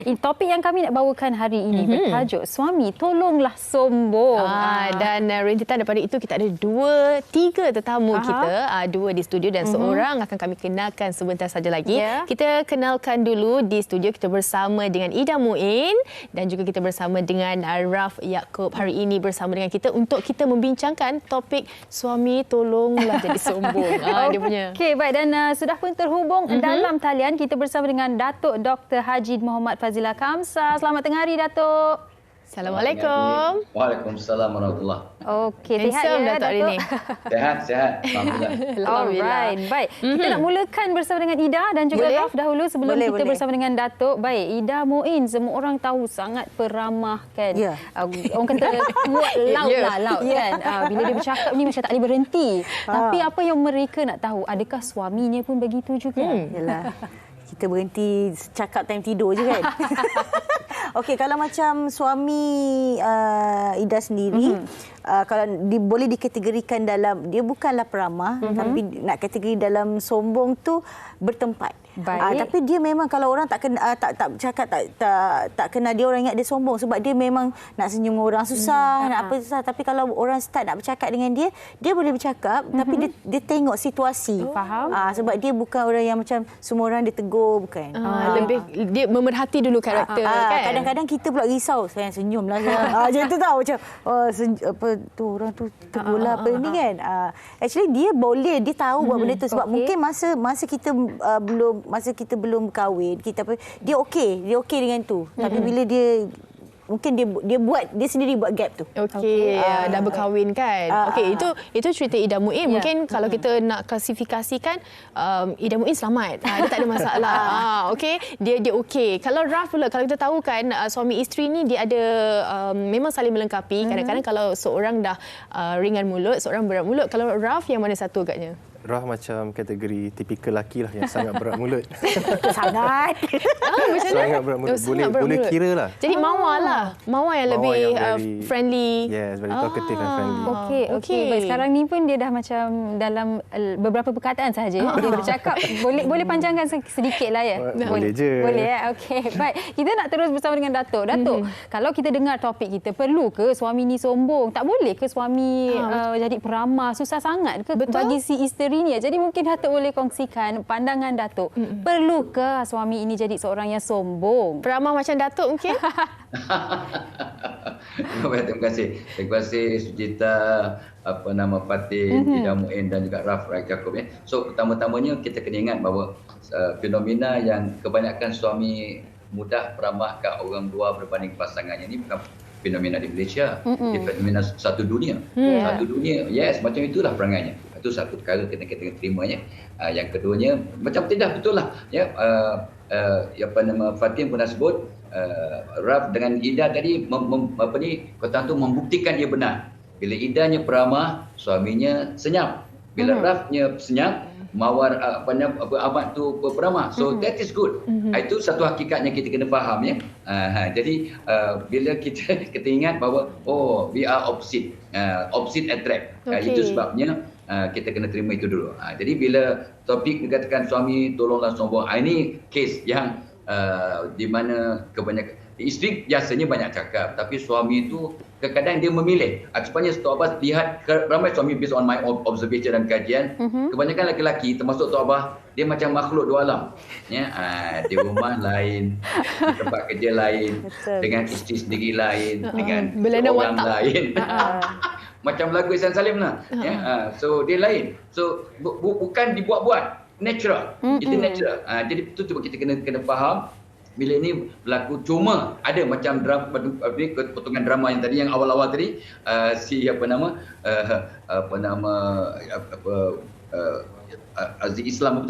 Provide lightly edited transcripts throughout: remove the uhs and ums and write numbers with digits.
Topik yang kami nak bawakan hari ini bertajuk Suami Tolonglah Sombong. Dan rintitan daripada itu kita ada tiga tetamu kita, dua di studio dan seorang akan kami kenalkan sebentar saja lagi. Kita kenalkan dulu di studio kita bersama dengan Ida Muin dan juga kita bersama dengan Raf Yaakob hari ini bersama dengan kita untuk kita membincangkan topik Suami Tolonglah Jadi Sombong. Dia punya. Okey, baik, dan sudah pun terhubung dalam talian kita bersama dengan Datuk Dr. Haji Muhammad Fazila Kamsah. Selamat tengah hari, Datuk. Assalamualaikum. Waalaikumsalam warahmatullahi. Okey, sihat ya, Datuk hari ini. Sihat. Alhamdulillah. Alright, baik. Kita nak mulakan bersama dengan Ida dan juga Raf dahulu sebelum kita bersama dengan Datuk. Baik, Ida Muin, semua orang tahu sangat peramah kan. Orang kata kuat laut kan. Bila dia bercakap ni macam tak boleh berhenti. Tapi apa yang mereka nak tahu, adakah suaminya pun begitu juga? Yalah. Kita berhenti cakap time tidur je kan. Okey, kalau macam suami Ida sendiri, kalau boleh dikategorikan dalam, dia bukanlah peramah, tapi nak kategori dalam sombong tu bertempat. Tapi dia memang kalau orang tak kena tak cakap tak kena dia orang ingat dia sombong sebab dia memang nak senyum orang susah, nak apa susah, tapi kalau orang start nak bercakap dengan dia boleh bercakap tapi dia tengok situasi. Faham? Sebab dia bukan orang yang macam semua orang dia tegur, bukan. Lebih dia memerhati dulu karakter kan. Kadang-kadang kita pula risau, saya senyumlah saya. Macam tu tahu macam apa tu orang tu tegurlah apa ni kan. Actually dia tahu buat benda tu sebab mungkin masa kita belum kahwin, dia okey dengan tu. Tapi bila dia mungkin dia sendiri buat gap tu. Okey, dah berkahwin kan. Okey, itu cerita Ida Muin. Mungkin kalau kita nak klasifikasikan Ida Muin selamat. Dia tak ada masalah. Okey, dia okey. Kalau Raf pula, kalau kita tahu kan suami isteri ni dia ada memang saling melengkapi. Kadang-kadang kalau seorang dah ringan mulut, seorang berat mulut. Kalau Raf yang mana satu agaknya? Raf macam kategori tipikal lelaki lah yang sangat berat mulut. Sangat. Sangat berat mulut. Boleh kira lah. Jadi mawar lah. Mawar yang lebih friendly. Yes, very talkative and friendly. Okey. Baik, sekarang ni pun dia dah macam dalam beberapa perkataan sahaja dia bercakap. Boleh panjangkan sedikit lah ya? Boleh je. Boleh ya? Okey. Baik, kita nak terus bersama dengan Datuk. Datuk, kalau kita dengar topik kita, perlu ke suami ni sombong? Tak boleh ke suami jadi peramah? Susah sangat ke bagi si isteri ni? Jadi mungkin Datuk boleh kongsikan pandangan Datuk. Perlukah suami ini jadi seorang yang sombong? Peramah macam Datuk mungkin? Terima kasih Sujita, Fatin, Ida Muin dan juga Raf Yaakob. So pertama-tamanya kita kena ingat bahawa fenomena yang kebanyakan suami mudah peramah ke orang luar berbanding pasangannya ini bukan fenomena di Malaysia. Dia fenomena satu dunia. Satu dunia. Yes, macam itulah perangainya. Itu satu perkara kita terimanya. Yang keduanya macam tidak betul lah ya. Fatin pun dah sebut, Raf dengan Ida tadi membuktikan dia benar. Bila Idanya peramah, suaminya senyap. Bila Rafnya senyap, mawar amat tu peramah. So that is good. Itu satu hakikatnya kita kena faham ya. Jadi bila kita ingat bahawa we are opposite attract. Itu sebabnya kita kena terima itu dulu. Jadi bila topik dikatakan suami tolonglah sombong, ini kes yang di mana kebanyakan isteri biasanya banyak cakap, tapi suami itu kadang-kadang dia memilih. Sebenarnya Tok Abbas lihat ramai suami based on my observation dan kajian, kebanyakan lelaki termasuk Tok Abbas, dia macam makhluk dua alam. Ya, di rumah lain, di tempat kerja lain, dengan isteri sendiri lain, dengan orang lain. Macam lagu Ihsan Salim lah. So dia lain. So bukan dibuat-buat, natural. Itu natural. Jadi itu cuba kita kena faham. Bila ini berlaku, cuma ada macam potongan drama yang tadi, yang awal-awal tadi, Aziz Islam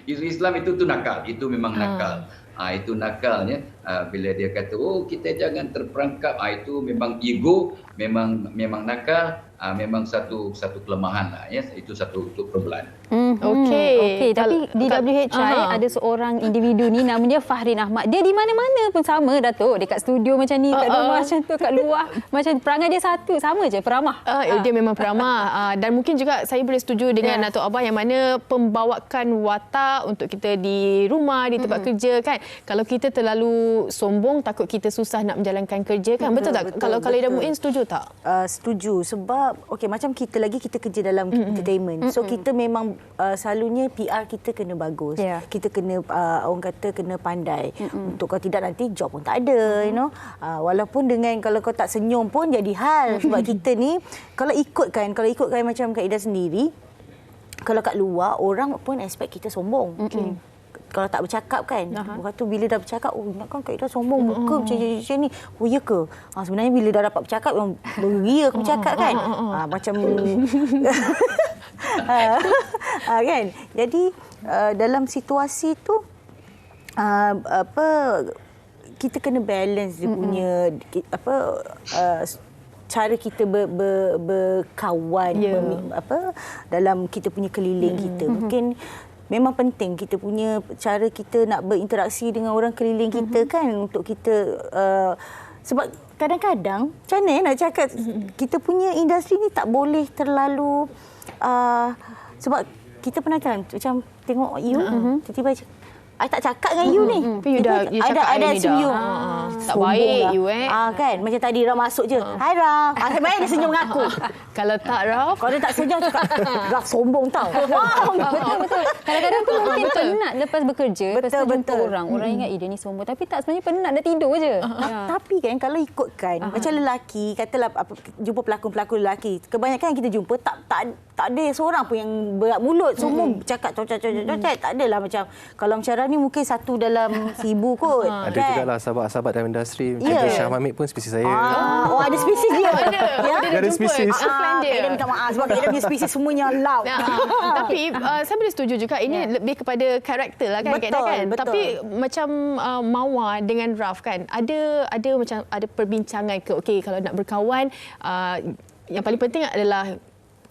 Izu Islam itu nakal. Itu memang nakal. Itu nakalnya. Bila dia kata kita jangan terperangkap, itu memang ego, memang nakal, memang satu kelemahan lah ya. Itu satu perbelaan. Okey, tapi di WHI ada seorang individu ni namanya Fahrin Ahmad. Dia di mana-mana pun sama, Datuk. Dekat studio macam ni, kat rumah macam tu, kat luar macam perangai dia satu, sama je, peramah. Dia memang peramah. Dan mungkin juga saya boleh setuju dengan Datuk Abah yang mana pembawakan watak untuk kita di rumah, di tempat kerja kan. Kalau kita terlalu sombong, takut kita susah nak menjalankan kerja kan. Betul tak? Kalau Ida Muin setuju tak? Setuju, sebab macam kita kerja dalam entertainment. So kita memang selalunya PR kita kena bagus. Kita kena orang kata kena pandai. Untuk kalau tidak nanti job pun tak ada, walaupun dengan kalau kau tak senyum pun jadi hal. Sebab kita ni kalau ikutkan macam Kak Ida sendiri, kalau kat luar orang pun expect kita sombong. Kalau tak bercakap kan, orang tu bila dah bercakap, ingatkan Kak Ida sombong muka macam ni. Oh ya ke? Sebenarnya bila dah dapat bercakap, yang beria ke bercakap kan? Macam kan. Jadi dalam situasi tu kita kena balance dia punya cara kita berkawan dalam kita punya keliling kita. Mungkin memang penting kita punya cara kita nak berinteraksi dengan orang keliling kita kan, untuk kita sebab kadang-kadang macam mana nak cakap, kita punya industri ni tak boleh terlalu sebab kita pernah kan macam tengok you tiba-tiba I tak cakap dengan you ni. You dah cakap ada senyum. Tak baik you kan macam tadi Raf masuk je. Hai Raf. Baik dia senyum dengan aku. Kalau tak Raf, kalau dia tak senyum cakap Raf sombong tau. Betul. Kadang-kadang tu mungkin penat lepas bekerja, lepas jumpa orang ingat dia ni sombong, tapi tak, sebenarnya penat nak tidur je. Tapi kan kalau ikutkan macam lelaki, katalah jumpa pelakon-pelakon lelaki, kebanyakan kita jumpa tak ada seorang pun yang berat mulut, semua cakap cocok. Tak adalah macam kalau macam ni mungkin satu dalam 1000 kot. Ada juga lah sahabat-sahabat dalam industri. Macam Syah Mamik pun spesies saya. Ada spesies dia. Ada spesies. Dia minta maaf sebab dia punya spesies semuanya loud. Tapi saya boleh setuju juga ini lebih kepada karakter lah kan. Betul. Tapi macam Mawar dengan Raf kan, ada macam ada perbincangan ke, okey kalau nak berkawan, yang paling penting adalah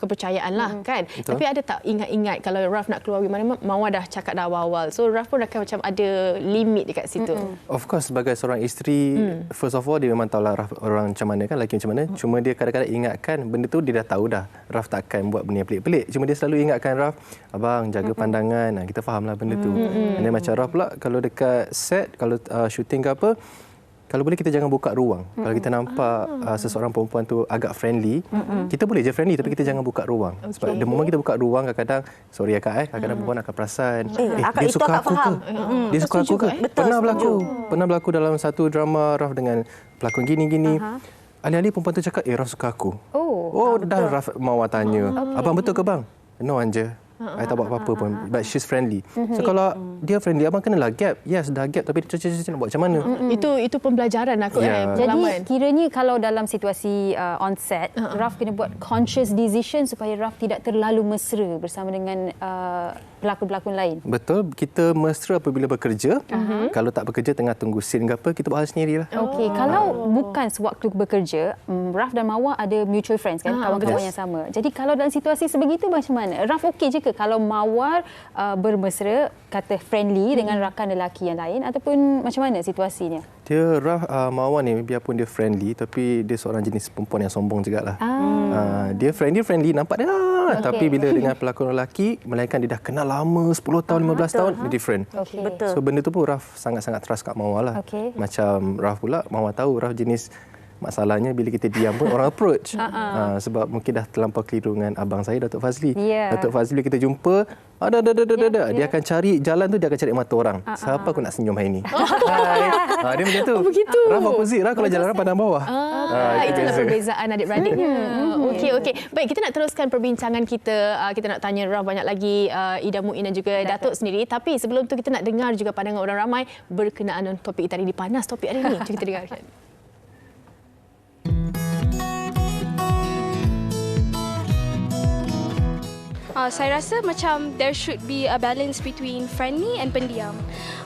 kepercayaan lah kan. Betul. Tapi ada tak ingat-ingat kalau Raf nak keluar mana, Mawar dah cakap dah awal-awal. So Raf pun akan macam ada limit dekat situ. Of course sebagai seorang isteri, first of all dia memang tahulah Raf orang macam mana kan, lelaki macam mana. Cuma dia kadang-kadang ingatkan benda tu dia dah tahu dah. Raf tak akan buat benda yang pelik-pelik. Cuma dia selalu ingatkan Raf, abang jaga pandangan. Kita fahamlah benda tu. Dan macam Raf pula kalau dekat set, kalau shooting ke apa, kalau boleh kita jangan buka ruang. Kalau kita nampak seseorang perempuan tu agak friendly, kita boleh je friendly tapi kita jangan buka ruang. Sebab the moment kita buka ruang, kadang-kadang sorry kadang-kadang perempuan akan perasan dia suka aku ke? Dia suka aku ke? Pernah berlaku dalam satu drama Raf dengan pelakon gini-gini. Alih-alih perempuan tu cakap Raf suka aku. Dah Raf Mawar tanya, abang betul ke bang? No Anja. I tak buat apa-apa pun. But she's friendly. So kalau dia friendly, abang kenalah gap. Yes, dah gap tapi dia nak buat macam mana? Itu pembelajaran aku Jadi kiranya kalau dalam situasi on set, Raf kena buat conscious decision supaya Raf tidak terlalu mesra bersama dengan pelakon-pelakon lain. Betul, kita mesra apabila bekerja. Kalau tak bekerja tengah tunggu scene ke apa, kita buat hal sendirilah. Okey, kalau bukan sewaktu bekerja, Raf dan Mawar ada mutual friends kan, kawan-kawan yang sama. Jadi kalau dalam situasi sebegitu macam mana? Raf okey je ke kalau Mawar bermesra, kata friendly dengan rakan lelaki yang lain, ataupun macam mana situasinya? Dia Mawar ni biarpun dia friendly tapi dia seorang jenis perempuan yang sombong jugalah. Dia friendly nampak dia tapi bila dengan pelakon lelaki, melainkan dia dah kenal lama 10 tahun 15 tahun, dia different. Betul. So benda tu pun Raf sangat-sangat trust kat Mawar lah. Macam Raf pula, Mawar tahu Raf jenis masalahnya bila kita diam pun orang approach. Sebab mungkin dah terlampau keliru dengan abang saya, Datuk Fazli. Datuk Fazli bila kita jumpa, dia akan cari jalan tu, dia akan cari mata orang. Siapa aku nak senyum hari ni? Hai. Dia macam tu. Begitu. Raf opposite. Raf kalau jalan orang pandang bawah. Itulah perbezaan adik-beradiknya. Okey. Baik, kita nak teruskan perbincangan kita. Kita nak tanya Raf banyak lagi, Ida Muin dan juga Datuk sendiri. Tapi sebelum tu kita nak dengar juga pandangan orang ramai berkenaan dengan topik kita hari ini. Panas topik hari ini. Jom kita dengarkan. Saya rasa macam there should be a balance between friendly and pendiam.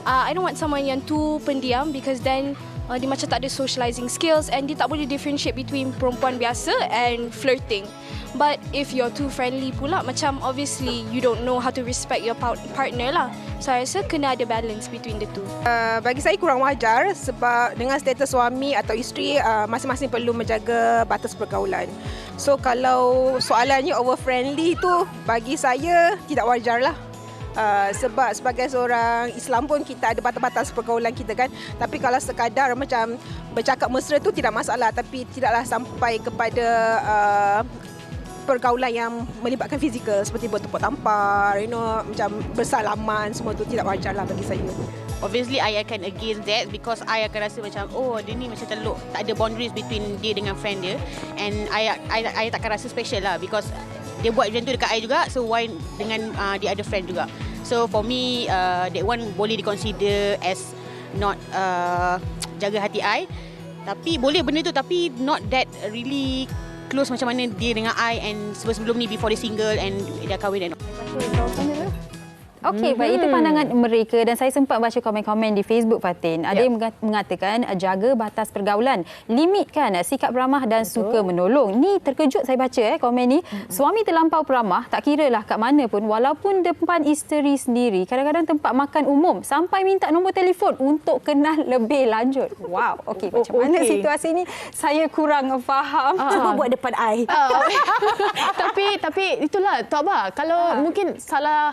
I don't want someone yang too pendiam because then dia macam tak ada socializing skills and dia tak boleh differentiate between perempuan biasa and flirting. But if you're too friendly pula, macam obviously you don't know how to respect your partner lah. So I rasa kena ada balance between the two. Bagi saya kurang wajar sebab dengan status suami atau isteri, masing-masing perlu menjaga batas pergaulan. So kalau soalannya over friendly tu, bagi saya tidak wajar lah. Sebab sebagai seorang Islam pun kita ada batas-batas pergaulan kita kan. Tapi kalau sekadar macam bercakap mesra tu tidak masalah, tapi tidaklah sampai kepada pergaulan yang melibatkan fizikal seperti bertepuk tampar, macam bersalaman, semua tu tidak wajar lah bagi saya. Obviously, I akan against that because I akan rasa macam, dia ni macam teluk. Tak ada boundaries between dia dengan friend dia. And I takkan rasa special lah because dia buat macam tu dekat I juga, so why dengan dia ada friend juga. So for me, that one boleh di-consider as not jaga hati I. Tapi boleh benda tu, tapi not that really close macam mana dia dengan I and sebelum ni before dia single and dia kahwin dan Okey, baik, itu pandangan mereka dan saya sempat baca komen-komen di Facebook, Fatin. Ada yang mengatakan jaga batas pergaulan, limitkan sikap ramah dan suka menolong. Ni terkejut saya baca komen ni. Suami terlampau peramah, tak kiralah kat mana pun, walaupun depan isteri sendiri, kadang-kadang tempat makan umum, sampai minta nombor telefon untuk kenal lebih lanjut. Wow, okey, macam mana situasi ni? Saya kurang faham. Cuba buat depan I. Tapi itulah Tok Bah, kalau mungkin salah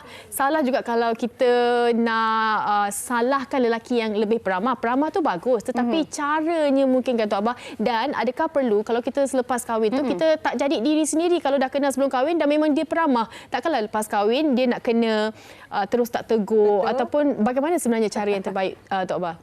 juga kalau kita nak salahkan lelaki yang lebih peramah. Peramah tu bagus, tetapi caranya mungkin kan Tok Bah. Dan adakah perlu kalau kita selepas kahwin tu kita tak jadi diri sendiri kalau dah kenal sebelum kahwin dan memang dia peramah. Takkanlah lepas kahwin dia nak kena terus tak tegur. Betul. Ataupun bagaimana sebenarnya cara yang terbaik Tok Bah?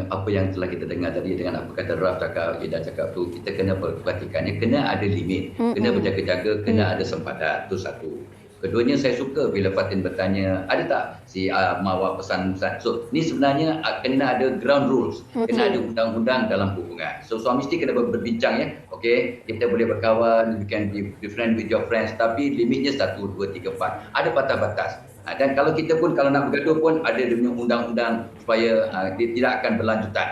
Apa yang telah kita dengar tadi dengan apa kata Raf cakap, Ida cakap tu, kita kena perhatikannya, kena ada limit, kena berjaga-jaga, kena ada sempadan, tu satu. Keduanya, saya suka bila Fatin bertanya, ada tak si Mawar pesan. So, ni sebenarnya kena ada ground rules, kena ada undang-undang dalam hubungan. So, suami isteri kena berbincang ya. Okey, kita boleh berkawan, you can be friend with your friends, tapi limitnya 1, 2, 3, 4. Ada batas-batas. Dan kalau kita pun, kalau nak bergaduh pun, ada dia punya undang-undang supaya dia tidak akan berlanjutan.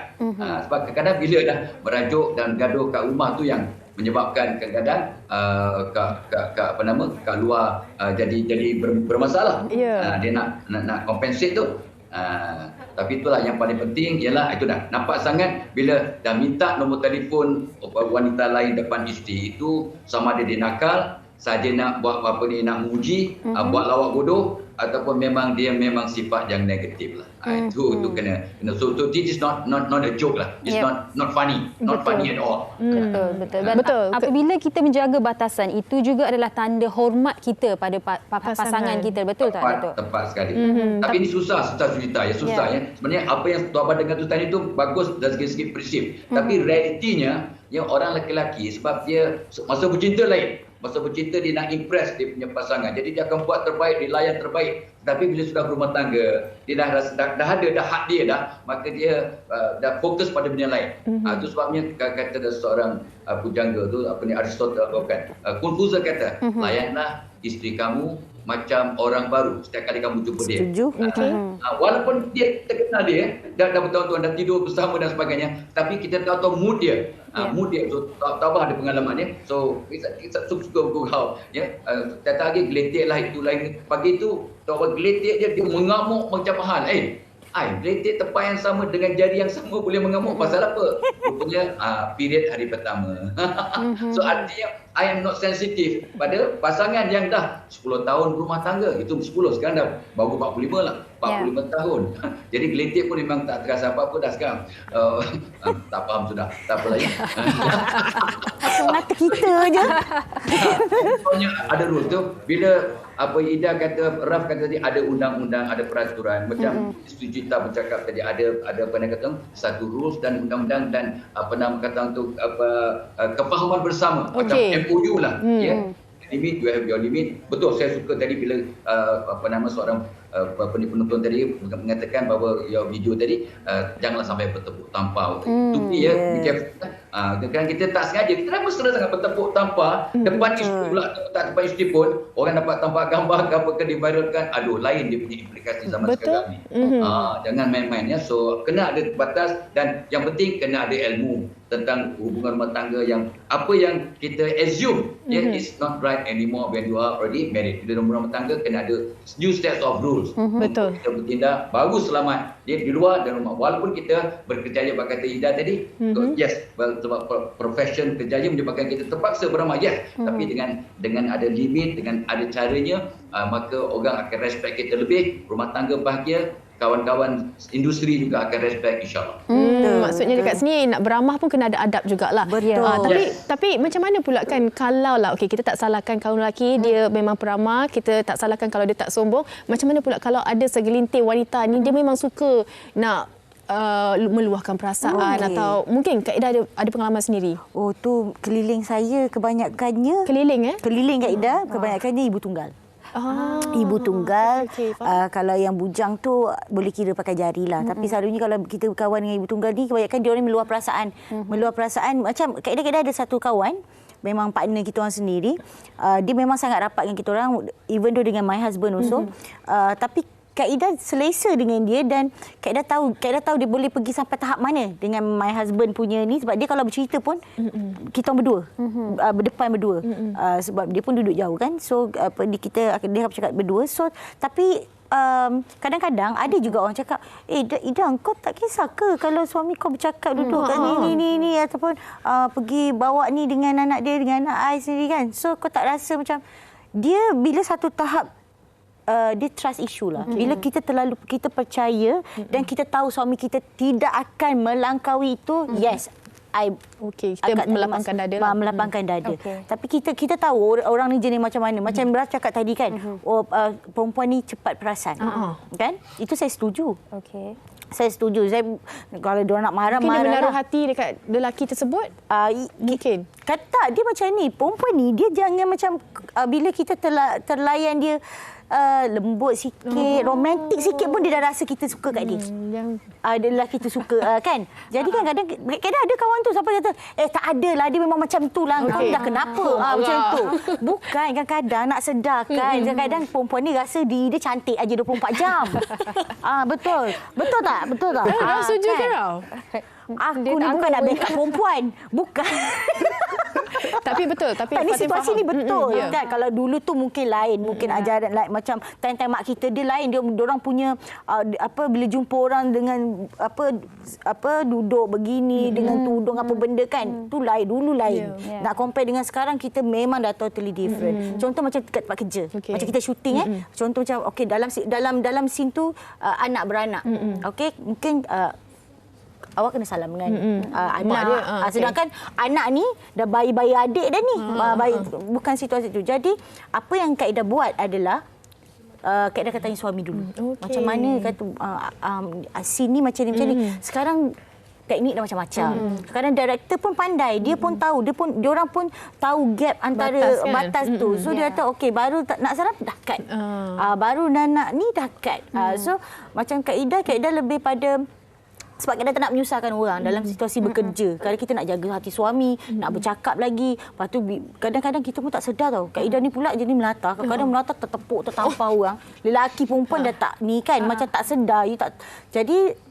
Sebab kadang-kadang bila dah merajuk dan gaduh kat rumah tu yang menyebabkan kadang-kadang kat luar jadi bermasalah. Dia nak compensate tu. Tapi itulah yang paling penting ialah itu dah nampak sangat bila dah minta nombor telefon wanita lain depan isteri itu, sama ada dia nakal, saja nak buat apa ni, nak menguji, buat lawak bodoh, ataupun memang dia memang sifat yang negatif lah. Itu kena. So this is not a joke lah. It's not funny. Not funny at all. Betul. Apabila kita menjaga batasan, itu juga adalah tanda hormat kita pada pasangan kita. Betul tak, Datuk? Tepat sekali. Tapi ini susah cerita ya. Susah ya. Sebenarnya apa yang Tuan Abang dengar tu tadi tu bagus dari segi prinsip. Tapi realitinya, yang orang lelaki sebab dia masa bercinta lain. Masa bercinta dia nak impress dia punya pasangan. Jadi dia akan buat terbaik, dia layan terbaik. Tapi bila sudah berumah tangga, dia dah rasa dah ada hak dia dah, maka dia dah fokus pada benda lain. Itu sebabnya kata seorang pujangga tu, Aristotle bukan, Confucius kata, layanlah isteri kamu macam orang baru setiap kali kamu jumpa dia. Setuju. Walaupun dia terkenal dia, dah bertahun-tahun dah tidur bersama dan sebagainya, tapi kita tahu mood dia. Mood dia. So, Tabah ada pengalaman dia. So, kita suka gurau. Kata lagi geletek lah itu lain. Pagi itu, Tabah geletek dia mengamuk macam mahal. Geletek tempat yang sama dengan jari yang sama boleh mengamuk. Pasal apa? Rupanya period hari pertama. So, artinya I am not sensitive pada pasangan yang dah 10 tahun berumah tangga. Itu 10, sekarang dah baru 45 lah. 45 tahun. Jadi geletek pun memang tak terasa apa-apa dah sekarang. Tak faham sudah. Tak apa lagi. Mata kita je. Pokoknya ada rules tu. Bila apa Ida kata, Raf kata tadi, ada undang-undang, ada peraturan. Macam Isteri Cita bercakap tadi, ada apa nak kata, satu rules dan undang-undang dan apa nama kata tu, kefahaman bersama. Macam MOU lah. Limit, you have your limit. Betul, saya suka tadi bila seorang penonton tadi mengatakan bahawa your video tadi janganlah sampai bertepuk tampar. Itu be careful. Kan kita tak sengaja, kita dah mesra sangat bertepuk tampar depan isteri pula, tak depan isteri pun orang dapat tampar gambar ke diviralkan. Aduh, lain dia punya implikasi zaman sekarang ni. Jangan main-main ya. So kena ada batas, dan yang penting kena ada ilmu tentang hubungan rumah tangga yang apa yang kita assume is not right anymore when you are already married. Bila rumah tangga kena ada new sets of rules. Betul. Kita bertindak baru selamat di luar dan rumah. Walaupun kita berkerjaya, kata Ida tadi, yes, sebab profession kerjaya menyebabkan kita terpaksa beramah, yes. Tapi dengan ada limit, dengan ada caranya, maka orang akan respect kita lebih, rumah tangga bahagia, kawan-kawan industri juga akan respect, insyaAllah. Maksudnya dekat sini nak beramah pun kena ada adab jugalah. Betul. Tapi macam mana pula kan kalau lah kita tak salahkan kaum lelaki dia memang peramah, kita tak salahkan kalau dia tak sombong. Macam mana pula kalau ada segelintir wanita ni dia memang suka nak meluahkan perasaan atau mungkin Kak Ida ada pengalaman sendiri? Oh, tu keliling saya kebanyakannya. Keliling Kak Ida kebanyakannya ibu tunggal. Ibu tunggal. Kalau yang bujang tu boleh kira pakai jari lah. Tapi selalunya kalau kita kawan dengan ibu tunggal ni, kebanyakan dia orang meluah perasaan. Meluah perasaan. Macam Kak Ida ada satu kawan, memang partner kita orang sendiri. Dia memang sangat rapat dengan kita orang, even though dengan my husband also. Tapi Kak Ida selesa dengan dia, dan Kak Ida tahu dia boleh pergi sampai tahap mana dengan my husband punya ni, sebab dia kalau bercerita pun kita orang berdua berdepan berdua, sebab dia pun duduk jauh kan, so dia akan cakap berdua. So tapi kadang-kadang ada juga orang cakap, Ida, kau tak kisah ke kalau suami kau bercakap duduk kat ni ataupun pergi bawa ni dengan anak dia, dengan anak I sendiri kan. So kau tak rasa macam dia bila satu tahap dia trust issue lah. Bila kita kita percaya dan kita tahu suami kita tidak akan melangkaui itu, yes, kita melapangkan dada lah. Melapangkan dada. Tapi kita tahu orang ni jenis macam mana. Macam Raf cakap tadi kan, perempuan ni cepat perasan. Kan? Itu saya setuju. Saya setuju. Kalau dia nak marah, mungkin dia menaruh hati dekat lelaki tersebut? Mungkin. Kata dia macam ni, perempuan ni dia jangan macam bila kita terlayan dia lembut sikit, romantik sikit pun dia dah rasa kita suka kat dia. Adalah kita suka kan. Jadi kan kadang ada kawan tu sampai kata, tak adalah, dia memang macam tu lah. Kau dah kenapa macam tu. Bukan, kadang-kadang nak sedarkan. Kadang-kadang perempuan ni rasa diri dia cantik aja 24 jam. Betul. Betul tak? Rau setuju ke Rau? Aku ni bukan nak backup perempuan. Bukan. Tapi betul. Tapi situasi ni betul. Kan? Kalau dulu tu mungkin lain. Mungkin ajaran lain. Macam time-time mak kita dia lain. Dia orang punya bila jumpa orang dengan duduk begini dengan tudung apa benda kan. Tu lain. Dulu lain. Nak compare dengan sekarang, kita memang dah totally different. Contoh macam dekat tempat kerja. Macam kita syuting contoh macam dalam scene tu anak beranak. Mungkin awak kena salam dengan anak dia. Sedangkan anak ni dah bayi-bayi adik dah ni. Bukan situasi itu. Jadi apa yang Kak Ida buat adalah Kak Ida akan tanya suami dulu. Macam mana kata scene ni macam ni. Sekarang teknik dah macam-macam. Kadang director pun pandai. Dia pun tahu. Dia orang pun tahu gap antara batas tu. So dia kata baru nak salam dah cut. Baru nak ni dah cut. So macam Kak Ida lebih pada, sebab kita tak nak menyusahkan orang dalam situasi bekerja. Kalau kita nak jaga hati suami, nak bercakap lagi. Lepas tu kadang-kadang kita pun tak sedar tau. Kak Ida ni pula jadi melata. Kadang-kadang melata tertepuk, tertampar orang. Lelaki perempuan dah tak ni kan. Macam tak sedar. Jadi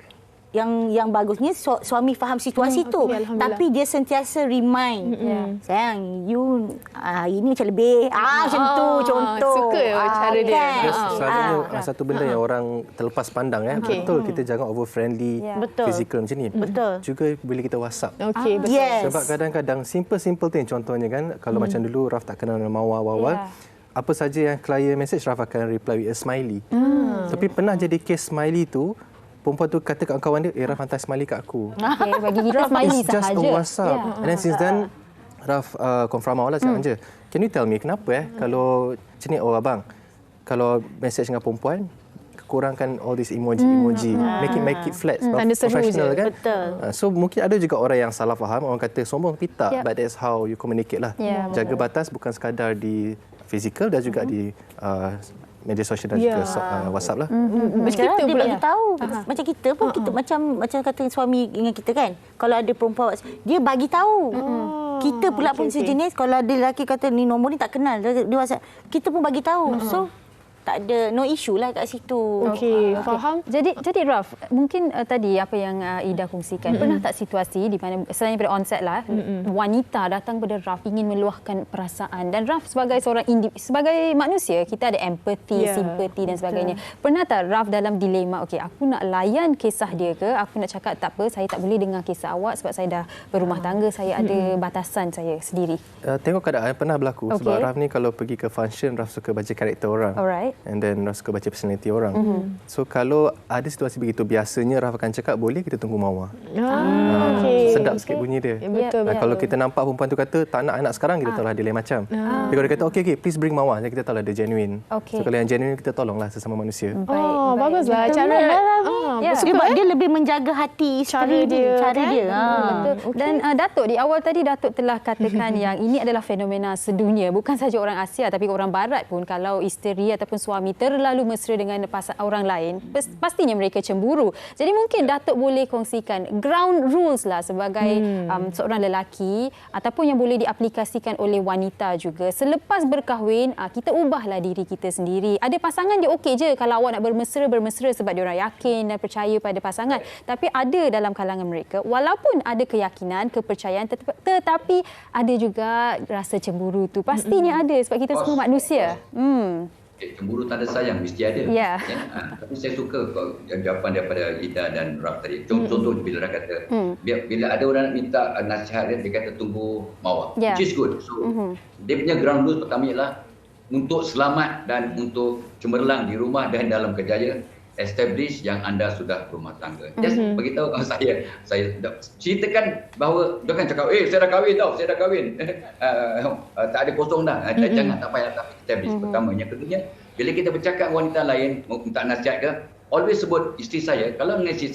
yang bagusnya suami faham situasi tu, tapi dia sentiasa remind, sayang, you hari ni macam lebih macam tu, contoh. Suka cara dia. Selalunya satu benda yang orang terlepas pandang betul, kita jangan over friendly physical macam ni. Betul. Juga bila kita WhatsApp. Betul. Sebab kadang-kadang simple thing, contohnya kan, kalau macam dulu Raf tak kenal Mawar awal, apa saja yang klien message, Raf akan reply with a smiley. Tapi pernah jadi case smiley tu, perempuan tu kata kat kawan dia, Raf hantar smiley kat aku. Bagi Raf smiley sahaja. It's just a WhatsApp. And then since then, Raf confirm awal lah cakap je, can you tell me kenapa kalau macam ni, abang, kalau message dengan perempuan, kurangkan all this emoji. Make it flat. Professional kan? Betul. So mungkin ada juga orang yang salah faham, orang kata sombong, tapi tak. But that's how you communicate lah. Jaga batas bukan sekadar di fizikal dan juga di media sosial dan juga WhatsApp lah. Macam dia bagi tahu. Macam kita pun kita macam kata suami dengan kita kan. Kalau ada perempuan dia bagi tahu. Kita pula pun sejenis kalau ada lelaki kata ni nombor ni tak kenal dia WhatsApp, kita pun bagi tahu. So tak ada no issue lah kat situ. Okey, faham. Jadi Raf, mungkin tadi apa yang Ida kongsikan, pernah tak situasi di mana selain daripada onset lah, wanita datang pada Raf ingin meluahkan perasaan dan Raf sebagai seorang sebagai manusia, kita ada empathy, simpati dan sebagainya. Pernah tak Raf dalam dilema, okey aku nak layan kisah dia ke, aku nak cakap tak apa, saya tak boleh dengar kisah awak sebab saya dah berumah tangga, saya ada batasan saya sendiri. Tengok keadaan pernah berlaku sebab Raf ni kalau pergi ke function Raf suka baca karakter orang. Alright. And then Raf suka baca personality orang. So kalau ada situasi begitu, biasanya Raf akan cakap boleh kita tunggu mawar. Sedap sikit bunyi dia. Betul. Kalau kita nampak perempuan tu kata tak nak anak sekarang, kita tahulah dia lain macam. Tapi kalau dia kata okey please bring mawar, kita tahulah dia genuine. So kalau yang genuine kita tolonglah sesama manusia. Baguslah cara dia lebih menjaga hati isteri dia. Cara dia. Betul. Dan Datuk di awal tadi Datuk telah katakan yang ini adalah fenomena sedunia, bukan sahaja orang Asia tapi orang Barat pun kalau isteri ataupun suami terlalu mesra dengan orang lain, pastinya mereka cemburu. Jadi mungkin Datuk boleh kongsikan ground rules lah sebagai seorang lelaki ataupun yang boleh diaplikasikan oleh wanita juga. Selepas berkahwin, kita ubahlah diri kita sendiri. Ada pasangan dia okey je kalau awak nak bermesra sebab dia orang yakin dan percaya pada pasangan. Tapi ada dalam kalangan mereka, walaupun ada keyakinan, kepercayaan, tetapi ada juga rasa cemburu tu. Pastinya ada sebab kita semua manusia. Cemburu tanda sayang mesti ada. Tapi saya suka jawapan daripada Ida dan Raf tadi. Contoh bila dia kata, bila ada orang nak minta nasihat dia kata tunggu mawar. Which is good. So, dia punya ground rules pertama ialah untuk selamat dan untuk cemerlang di rumah dan dalam kerjaya, establish yang anda sudah berumah tangga. Just beritahu saya ceritakan bahawa dia kan cakap, saya dah kahwin tau, saya dah kahwin. Tak ada kosong dah. Jangan, tak payah, tapi establish pertama. Yang keduanya, bila kita bercakap wanita lain, minta nasihat ke, always sebut isteri saya. Kalau dengan isteri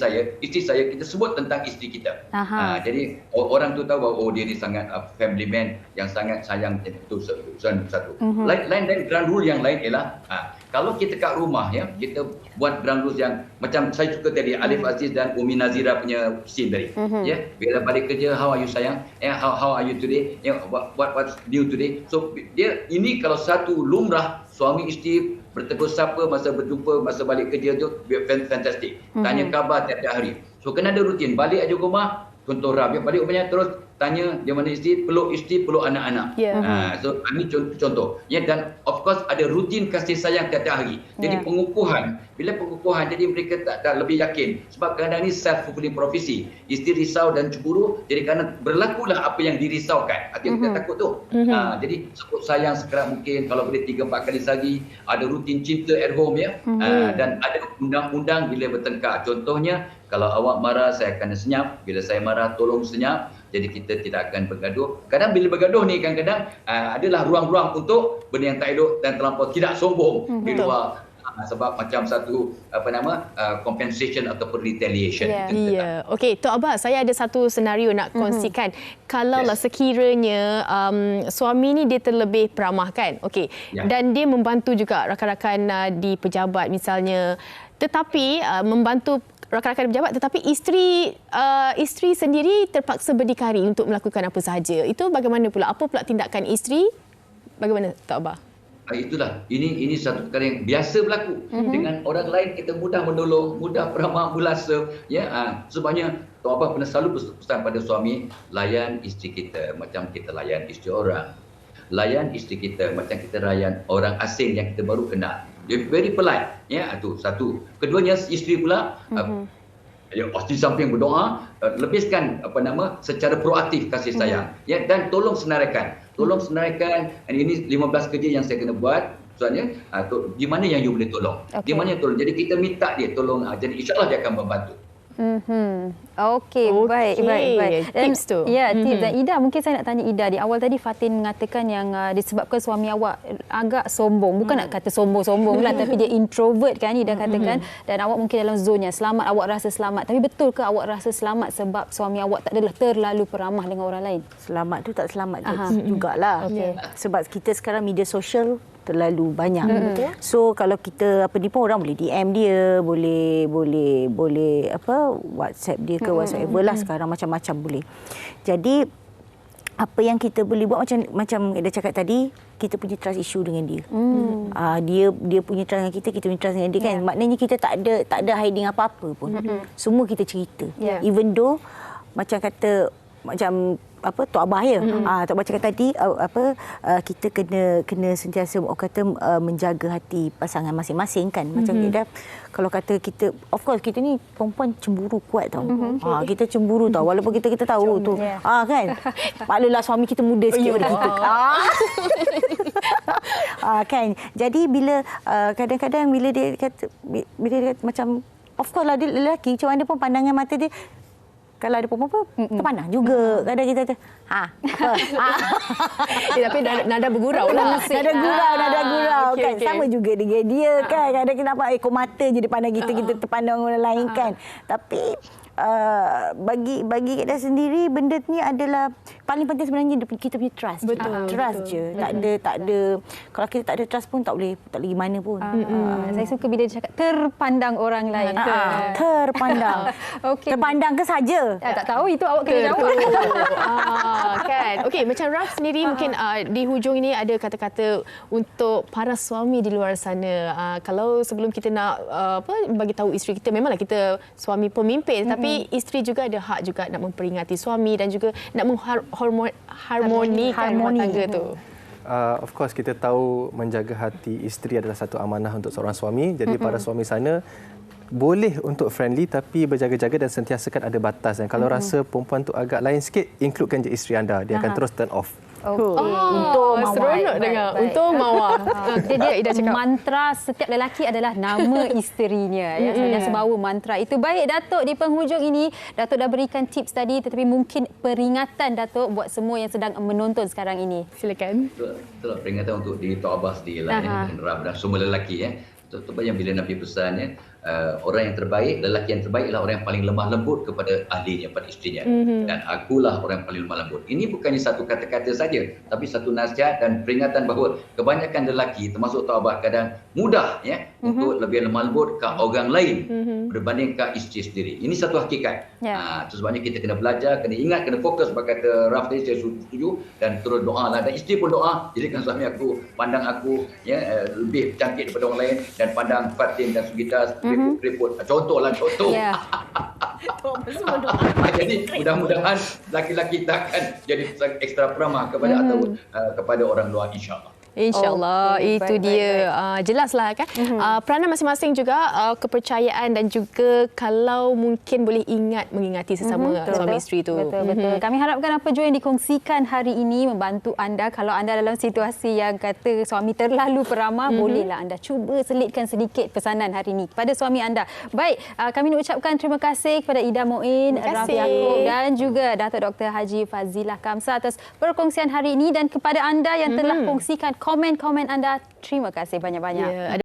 saya, kita sebut tentang isteri kita. Jadi orang tu tahu bahawa dia ni sangat family man yang sangat sayang. Itu satu. Lain dan ground rule yang lain ialah kalau kita kat rumah kita buat ground rules yang macam saya suka tadi Alif Aziz dan Umi Nazira punya scene tadi. Bila balik kerja, how are you sayang? How are you today? What's new today? So dia ini kalau satu lumrah suami isteri bertegur sapa masa berjumpa, masa balik kerja tu fantastic. Tanya khabar tiap-tiap hari. So kena ada rutin. Balik aja rumah, contoh Raf, balik rumahnya terus tanya dia mana isteri, peluk anak-anak. So ini contoh. Dan of course ada rutin kasih sayang tiap-tiap hari. Jadi pengukuhan. Bila pengukuhan, jadi mereka tak lebih yakin. Sebab kadang-kadang ini self-fulfilling prophecy. Isteri risau dan cemburu, jadi kerana berlakulah apa yang dirisaukan. Hati kita takut tu. Jadi sebut sayang sekerap mungkin. Kalau boleh 3-4 kali sehari. Ada rutin cinta at home dan ada undang-undang bila bertengkar. Contohnya, kalau awak marah, saya akan senyap. Bila saya marah, tolong senyap. Jadi kita tidak akan bergaduh. Kadang bila bergaduh ni kadang-kadang adalah ruang-ruang untuk benda yang tak elok dan terlampau tidak sombong di luar. Sebab macam satu compensation ataupun retaliation. Okey, Tok Abah, saya ada satu senario nak kongsikan. Kalaulah sekiranya suami ni dia terlebih peramah kan. Okey. Dan dia membantu juga rakan-rakan di pejabat misalnya. Tetapi membantu rakan-rakan pejabat, tetapi isteri sendiri terpaksa berdikari untuk melakukan apa sahaja. Itu bagaimana pula? Apa pula tindakan isteri? Bagaimana, Tok Abah? Itulah. Ini satu perkara yang biasa berlaku. Dengan orang lain kita mudah menolong, mudah peramah, bulasa. Sebabnya Tok Abah pernah selalu pesan pada suami, layan isteri kita macam kita layan isteri orang. Layan isteri kita macam kita layan orang asing yang kita baru kenal. Dia very polite. Itu satu. Keduanya, isteri pula di samping berdoa, lebihkan secara proaktif kasih sayang. Dan tolong senaraikan. Ini 15 kerja yang saya kena buat. Soalnya, di mana yang you boleh tolong? Di mana yang tolong? Jadi kita minta dia tolong. Jadi insya-Allah dia akan membantu. Okey, baik. Dan, tips tu. Tips. Dan Ida, mungkin saya nak tanya Ida. Di awal tadi Fatin mengatakan yang disebabkan suami awak agak sombong. Bukan nak kata sombong-sombong lah, tapi dia introvert kan, Ida katakan. Dan awak mungkin dalam zonnya. Selamat, awak rasa selamat. Tapi betul ke awak rasa selamat sebab suami awak tak adalah terlalu peramah dengan orang lain? Selamat tu tak selamat jugalah. Sebab kita sekarang media sosial terlalu banyak. So kalau kita apa ni pun orang boleh DM dia, boleh WhatsApp dia ke whatsoever lah, sekarang macam-macam boleh. Jadi apa yang kita boleh buat macam Ida cakap tadi, kita punya trust issue dengan dia. Dia punya trust dengan kita punya trust dengan dia kan. Maknanya kita tak ada hiding apa-apa pun. Semua kita cerita. Even though macam kata Tok Abah ya. Tok Abah cakap tadi kita kena sentiasa menjaga hati pasangan masing-masing kan. Macam kita kalau kata kita, of course kita ni perempuan cemburu kuat tau. Kita cemburu tau walaupun kita tahu tu. Kan. Maklulah suami kita muda sikit daripada kita. Kan. Jadi bila kadang-kadang bila dia kata macam, of course lah dia lelaki, macam mana pun pandangan mata dia, kalau ada perempuan pun terpandang juga. Kadang kita tapi nada bergurau lah. Nada gurau kan. Sama juga dengan dia kan. Kadang kenapa ekor mata je dia pandang kita terpandang orang lain kan. Tapi bagi kita sendiri, benda ni adalah paling penting sebenarnya kita punya trust. Trust je. Tak ada kalau kita tak ada trust pun tak boleh pergi mana pun. Saya suka bila dia cakap terpandang orang lain. Terpandang. Terpandang ke saja? Tak tahu, itu awak kena jawab. Kan. Okey, macam Raf sendiri mungkin di hujung ini ada kata-kata untuk para suami di luar sana. Kalau sebelum kita nak bagi tahu isteri kita, memanglah kita suami pemimpin, tapi isteri juga ada hak juga nak memperingati suami dan juga nak mengharmonikan rumah tangga tu. Of course kita tahu menjaga hati isteri adalah satu amanah untuk seorang suami. Jadi para suami sana boleh untuk friendly tapi berjaga-jaga dan sentiasakan ada batas. Dan kalau rasa perempuan tu agak lain sikit, includekan je isteri anda. Dia akan terus turn off. Untuk seronok dengar. Untuk mawar. Dia mantra setiap lelaki adalah nama isterinya. Sebenarnya sebawa mantra itu. Baik Datuk, di penghujung ini Datuk dah berikan tips tadi, tetapi mungkin peringatan Datuk buat semua yang sedang menonton sekarang ini. Silakan. Itulah peringatan untuk diri Tok Abah sendiri lah, dan semua lelaki. Betul yang bila Nabi pesan, orang yang terbaik, lelaki yang terbaik adalah orang yang paling lemah lembut kepada ahlinya, pada isterinya. Dan akulah orang yang paling lemah lembut. Ini bukannya satu kata-kata saja, tapi satu nasihat dan peringatan bahawa kebanyakan lelaki, termasuk Tok Abah, kadang mudah untuk lebih lemah lembut ke orang lain berbanding ke isteri sendiri. Ini satu hakikat. Itu sebabnya kita kena belajar, kena ingat, kena fokus. Sebagai kata Raf tadi, saya setuju, dan terus doa lah. Dan isteri pun doa, jadikan suami aku, pandang aku lebih cantik daripada orang lain, dan pandang Fatin dan Sugita report. Contoh. Jadi mudah-mudahan laki-laki tak akan jadi ekstra peramah kepada orang luar, insya-Allah. InsyaAllah, itu dia. Jelaslah kan. Peranan masing-masing juga, kepercayaan dan juga kalau mungkin boleh mengingati sesama suami isteri itu. Betul. Kami harapkan apa jua yang dikongsikan hari ini membantu anda. Kalau anda dalam situasi yang kata suami terlalu peramah, bolehlah anda cuba selitkan sedikit pesanan hari ini kepada suami anda. Baik, kami nak ucapkan terima kasih kepada Ida Moin, Raf Yaakob dan juga Datuk Dr. Haji Fazilah Kamsa atas perkongsian hari ini, dan kepada anda yang telah kongsikan komen-komen anda, terima kasih banyak-banyak.